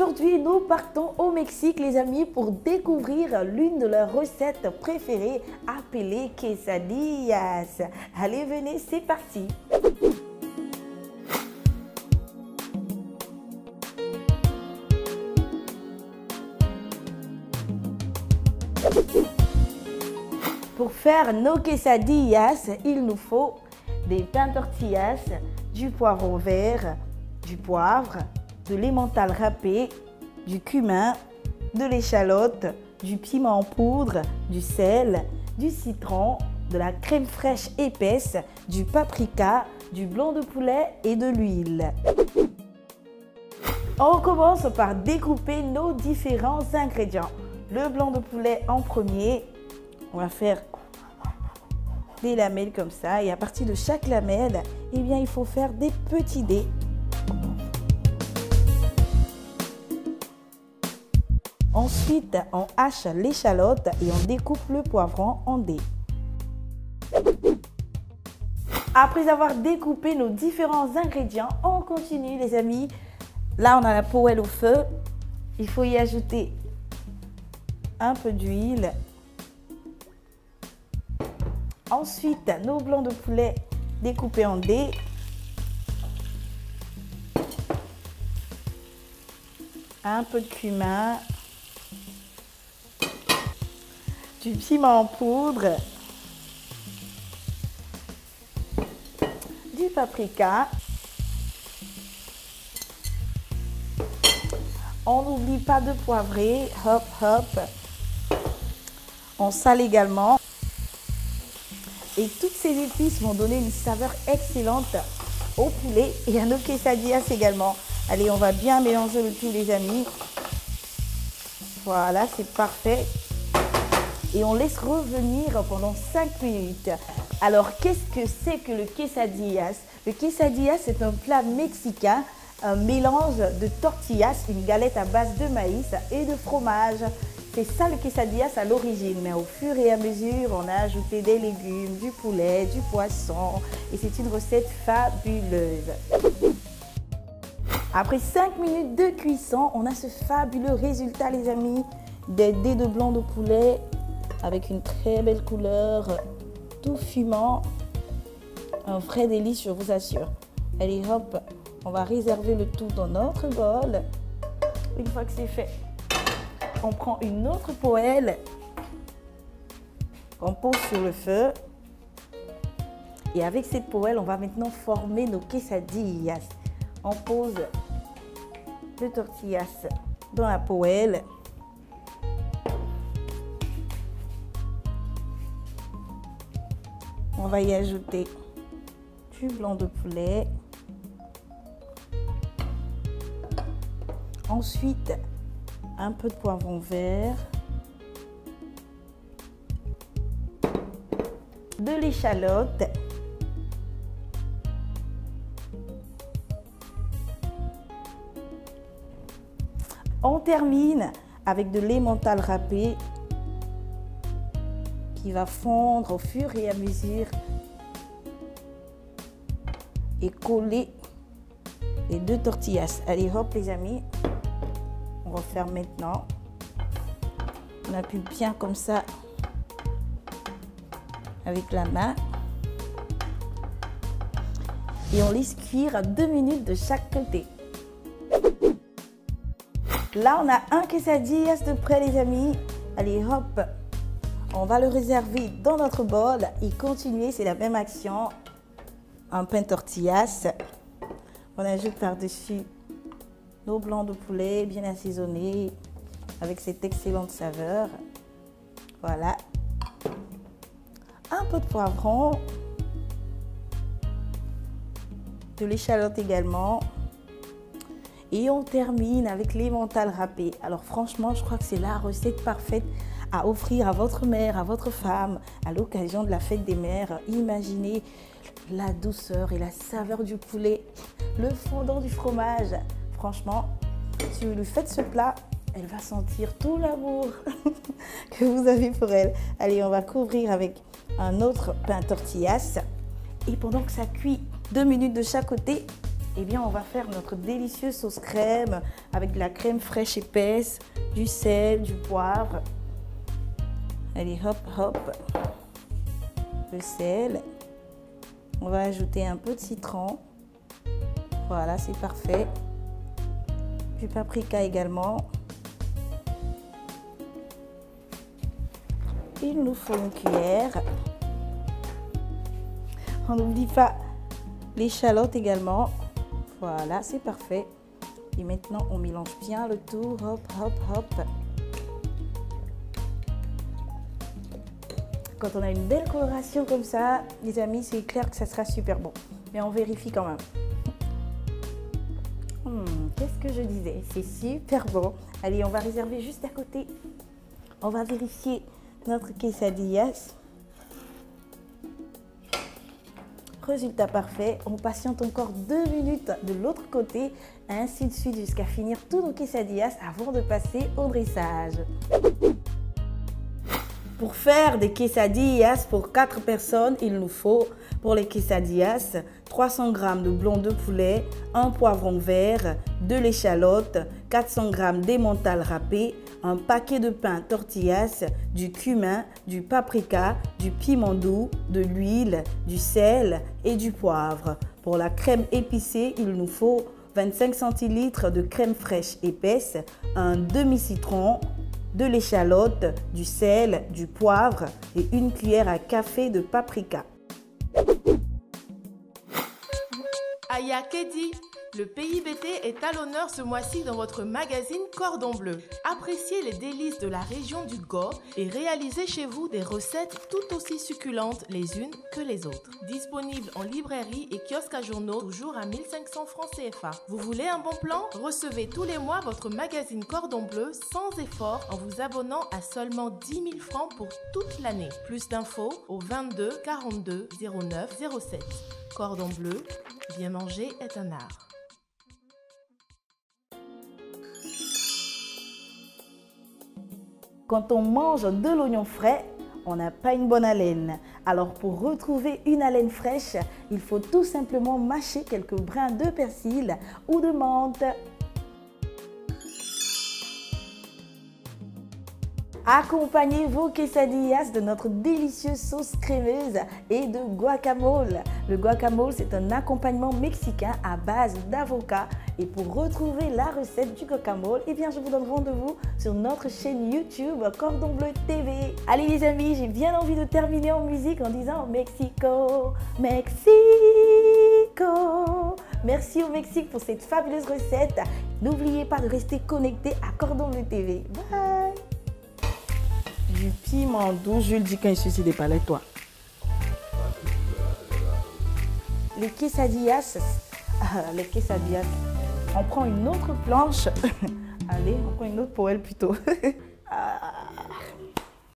aujourd'hui, nous partons au Mexique, les amis, pour découvrir l'une de leurs recettes préférées appelée quesadillas. Allez, venez, c'est parti! Pour faire nos quesadillas, il nous faut des pains tortillas, du poivron vert, du poivre, de l'emmental râpé, du cumin, de l'échalote, du piment en poudre, du sel, du citron, de la crème fraîche épaisse, du paprika, du blanc de poulet et de l'huile. On commence par découper nos différents ingrédients. Le blanc de poulet en premier. On va faire des lamelles comme ça et à partir de chaque lamelle, eh bien, il faut faire des petits dés. Ensuite, on hache l'échalote et on découpe le poivron en dés. Après avoir découpé nos différents ingrédients, on continue les amis. Là, on a la poêle au feu. Il faut y ajouter un peu d'huile. Ensuite, nos blancs de poulet découpés en dés. Un peu de cumin. Du piment en poudre. Du paprika. On n'oublie pas de poivrer. Hop, hop. On sale également. Et toutes ces épices vont donner une saveur excellente au poulet et à nos quesadillas également. Allez, on va bien mélanger le tout les amis. Voilà, c'est parfait. Et on laisse revenir pendant 5 minutes. Alors, qu'est-ce que c'est que le quesadillas? Le quesadillas, c'est un plat mexicain, un mélange de tortillas, une galette à base de maïs et de fromage. C'est ça le quesadillas à l'origine, mais au fur et à mesure, on a ajouté des légumes, du poulet, du poisson et c'est une recette fabuleuse. Après 5 minutes de cuisson, on a ce fabuleux résultat les amis, des dés de blanc de poulet avec une très belle couleur, tout fumant, un vrai délice je vous assure. Allez hop, on va réserver le tout dans notre bol. Une fois que c'est fait, on prend une autre poêle qu'on pose sur le feu. Et avec cette poêle, on va maintenant former nos quesadillas. On pose le tortillas dans la poêle. On va y ajouter du blanc de poulet. Ensuite, un peu de poivron vert, de l'échalote, on termine avec de l'emmental râpé qui va fondre au fur et à mesure et coller les deux tortillas. Allez hop les amis. On va faire maintenant. On appuie bien comme ça avec la main. Et on laisse cuire 2 minutes de chaque côté. Là, on a un quesadillas de près les amis. Allez hop, on va le réserver dans notre bol et continuer, c'est la même action. Un pain tortillas. On ajoute par-dessus nos blancs de poulet bien assaisonnés avec cette excellente saveur. Voilà. Un peu de poivron. De l'échalote également. Et on termine avec l'emmental râpé. Alors franchement, je crois que c'est la recette parfaite à offrir à votre mère, à votre femme, à l'occasion de la fête des mères. Imaginez la douceur et la saveur du poulet, le fondant du fromage. Franchement, si vous lui faites ce plat, elle va sentir tout l'amour que vous avez pour elle. Allez, on va couvrir avec un autre pain tortillas. Et pendant que ça cuit 2 minutes de chaque côté, eh bien, on va faire notre délicieuse sauce crème avec de la crème fraîche épaisse, du sel, du poivre. Allez, hop, hop. Le sel. On va ajouter un peu de citron. Voilà, c'est parfait. Du paprika également. Il nous faut une cuillère. On n'oublie pas l'échalote également. Voilà, c'est parfait. Et maintenant, on mélange bien le tout. Hop, hop, hop. Quand on a une belle coloration comme ça, les amis, c'est clair que ça sera super bon. Mais on vérifie quand même. Qu'est-ce que je disais? C'est super bon. Allez, on va réserver juste à côté. On va vérifier notre quesadillas. Résultat parfait. On patiente encore 2 minutes de l'autre côté, ainsi de suite jusqu'à finir tous nos quesadillas avant de passer au dressage. Pour faire des quesadillas pour 4 personnes, il nous faut pour les quesadillas 300 g de blanc de poulet, un poivron vert, de l'échalote, 400 g d'emmental râpé, un paquet de pain tortillas, du cumin, du paprika, du piment doux, de l'huile, du sel et du poivre. Pour la crème épicée, il nous faut 25 centilitres de crème fraîche épaisse, un demi-citron, de l'échalote, du sel, du poivre et une cuillère à café de paprika. Aya Kedi, le pays BT est à l'honneur ce mois-ci dans votre magazine Cordon Bleu. Appréciez les délices de la région du Go et réalisez chez vous des recettes tout aussi succulentes les unes que les autres. Disponible en librairie et kiosque à journaux, toujours à 1500 francs CFA. Vous voulez un bon plan? Recevez tous les mois votre magazine Cordon Bleu sans effort en vous abonnant à seulement 10 000 francs pour toute l'année. Plus d'infos au 22 42 09 07. Cordon Bleu, bien manger est un art. Quand on mange de l'oignon frais, on n'a pas une bonne haleine. Alors pour retrouver une haleine fraîche, il faut tout simplement mâcher quelques brins de persil ou de menthe. Accompagnez vos quesadillas de notre délicieuse sauce crémeuse et de guacamole. Le guacamole, c'est un accompagnement mexicain à base d'avocat. Et pour retrouver la recette du guacamole, eh bien, je vous donne rendez-vous sur notre chaîne YouTube Cordon Bleu TV. Allez les amis, j'ai bien envie de terminer en musique en disant Mexico, Mexico. Merci au Mexique pour cette fabuleuse recette. N'oubliez pas de rester connecté à Cordon Bleu TV. Bye. Du piment doux, Jules dit quand il suicide des palais, toi. Les quesadillas, on prend une autre planche. Allez, on prend une autre pour elle plutôt.